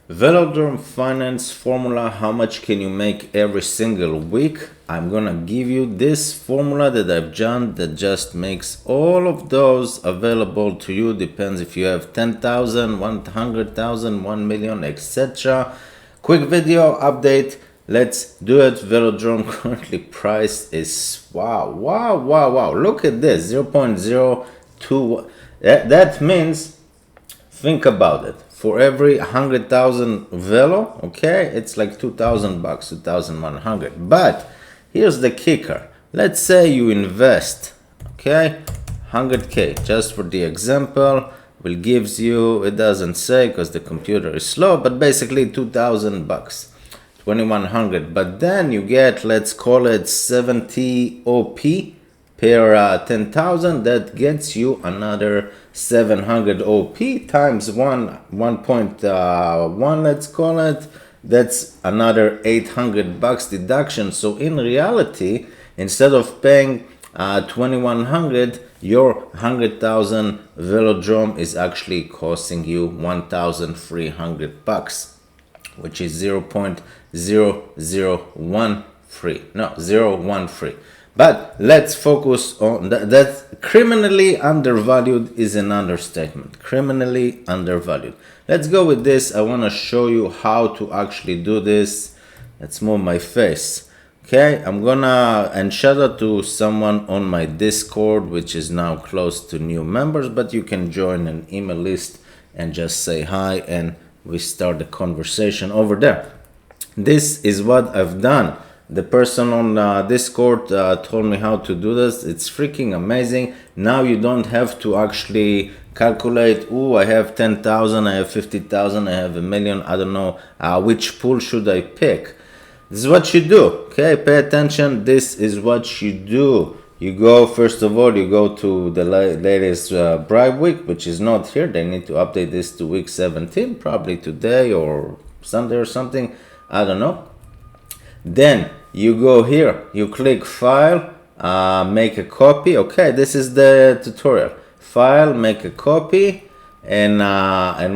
Velodrome Finance formula, how much can you make every single week? I'm gonna give you this formula that I've done that just makes all of those available to you. Depends if you have 10,000, 100,000, 1 million, etc. Quick video update. Let's do it. Velodrome currently price is wow. Look at this, 0.02. That means, think about it. For every 100,000 velo, okay, it's like 2,000 bucks, 2,100. But here's the kicker. Let's say you invest, okay, 100K, just for the example, will gives you, it doesn't say because the computer is slow, but basically 2,000 bucks, 2,100. But then you get, let's call it 70 OP per 10,000. That gets you another 700 OP times 1.1, let's call it. That's another 800 bucks deduction. So in reality, instead of paying 2,100, your 100,000 Velodrome is actually costing you 1,300 bucks, which is 0.001 free. But let's focus on that. Criminally undervalued is an understatement. Criminally undervalued. Let's go with this. I want to show you how to actually do this. Let's move my face. Okay, I'm gonna, and shout out to someone on my Discord, which is now close to new members, but you can join an email list and just say hi and we start the conversation over there. This is what I've done. The person on Discord told me how to do this. It's freaking amazing. Now you don't have to actually calculate, oh, I have 10,000, I have 50,000, I have a million, I don't know which pool should I pick. This is what you do, okay? Pay attention. This is what you do. You go, first of all, you go to the latest bribe week, which is not here. They need to update this to week 17, probably today or Sunday or something. I don't know. Then you go here, you click file, make a copy. Okay, this is the tutorial. File, make a copy, and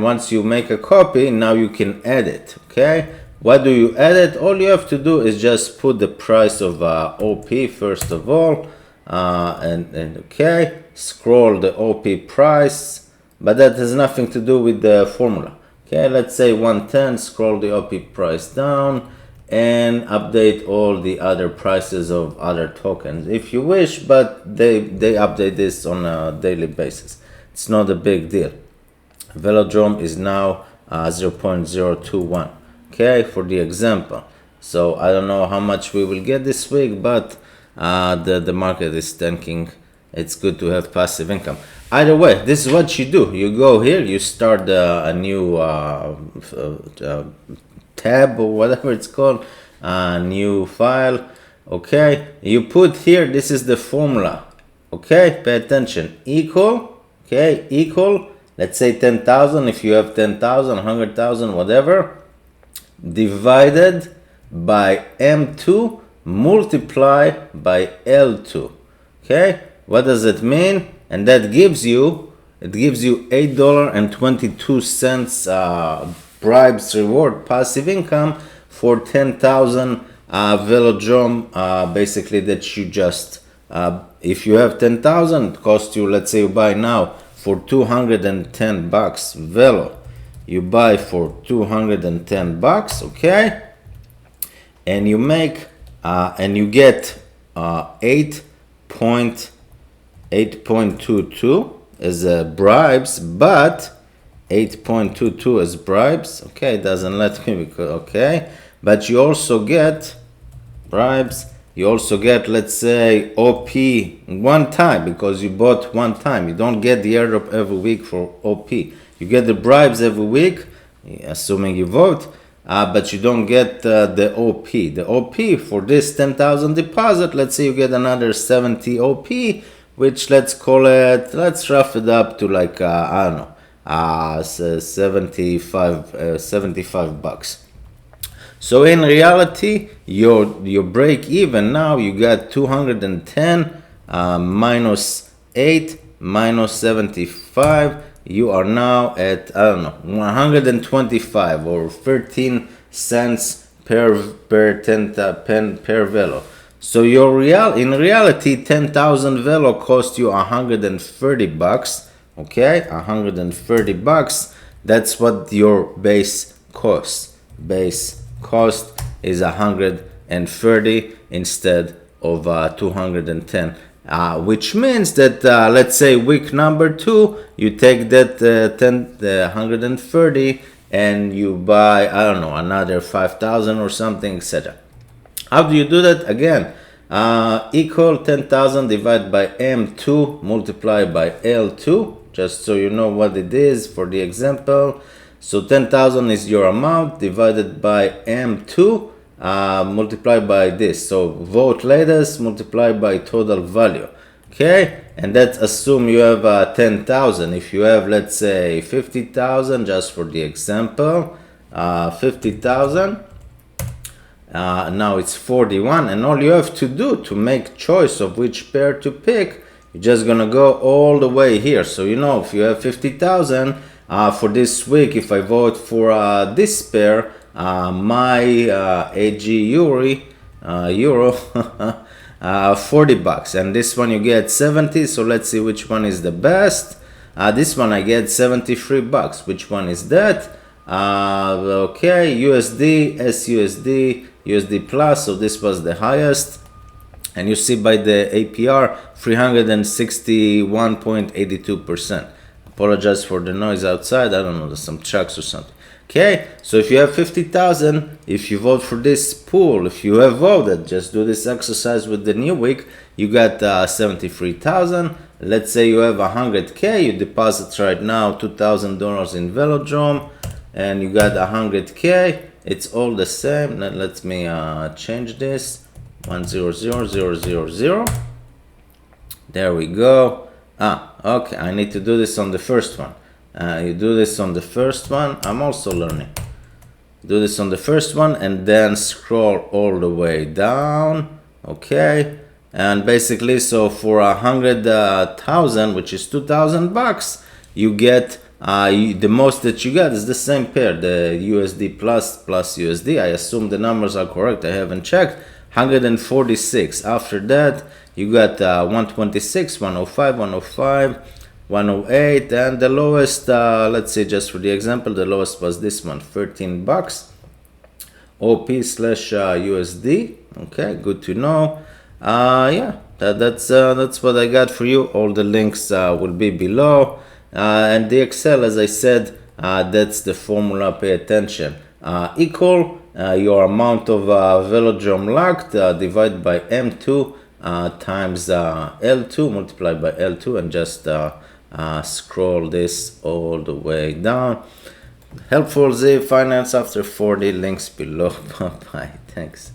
once you make a copy, now you can edit. Okay, what do you edit? All you have to do is just put the price of OP first of all, and okay, scroll the OP price, but that has nothing to do with the formula. Okay, let's say 110, scroll the OP price down and update all the other prices of other tokens if you wish, but they update this on a daily basis. It's not a big deal. Velodrome is now 0.021, okay, for the example. So I don't know how much we will get this week, but the market is tanking. It's good to have passive income. Either way, this is what you do. You go here, you start a new tab or whatever it's called, new file. Okay, you put here, this is the formula. Okay, pay attention. Equal, okay, equal, let's say 10,000 if you have 10,000, 100,000, whatever, divided by M2 multiply by L2. Okay, what does it mean? And that gives you, it gives you $8.22 bribes reward passive income for 10,000 Velodrome, basically, that you just if you have 10,000, it costs you, let's say you buy now for 210 bucks Velo, you buy for 210 bucks, okay, and you make and you get 8.22 as bribes, but 8.22 as bribes. Okay, it doesn't let me because, okay, but you also get bribes. You also get, let's say, OP one time because you bought one time. You don't get the airdrop every week for OP. You get the bribes every week, assuming you vote, but you don't get the OP. The OP for this 10,000 deposit, let's say you get another 70 OP, which let's call it, let's rough it up to like, I don't know, 75 bucks. So in reality, your break even now, you got 210 minus 8 minus 75 you are now at, I don't know, 125 or 13 cents per 10 pen per velo. So in reality, 10,000 velo cost you 130 bucks. Okay, 130 bucks. That's what your base costs. Base cost is 130 instead of 210. Which means that let's say week number 2, you take that 130 and you buy, I don't know, another 5,000 or something, etc. How do you do that? Again, equal 10,000 divided by M2 multiplied by L2, just so you know what it is for the example. So 10,000 is your amount divided by M2 multiplied by this. So vote latest multiplied by total value. Okay, and let's assume you have 10,000. If you have, let's say, 50,000, just for the example, 50,000. Now it's 41, and all you have to do to make choice of which pair to pick, you're just gonna go all the way here. So you know, if you have 50,000 for this week, if I vote for this pair, my AG euro 40 bucks, and this one you get 70. So let's see which one is the best. This one I get 73 bucks. Which one is that? Okay, USD, SUSD, USD plus. So this was the highest, and you see by the APR 361.82%. Apologize for the noise outside. I don't know, there's some trucks or something. Okay, so if you have 50,000, if you vote for this pool, if you have voted, just do this exercise with the new week, you got 73,000. Let's say you have 100K, you deposit right now $2,000 in Velodrome, and you got 100K. It's all the same. Now let me change this. 100000. There we go. Okay, I need to do this on the first one. You do this on the first one. I'm also learning. Do this on the first one and then scroll all the way down. Okay, and basically, so for 100,000, which is 2,000 bucks, you get the most that you get is the same pair, the USD plus USD. I assume the numbers are correct. I haven't checked. 146. After that, you got 126, 105, 105. 108, and the lowest, let's say just for the example, the lowest was this one, 13 bucks. OP/USD. Okay, good to know. Yeah, that's what I got for you. All the links will be below, and the Excel, as I said, that's the formula. Pay attention. Equal your amount of Velodrome locked divided by M2 times L2 multiplied by L2, and just scroll this all the way down. Helpful Z Finance after 40, links below. Bye bye. Thanks.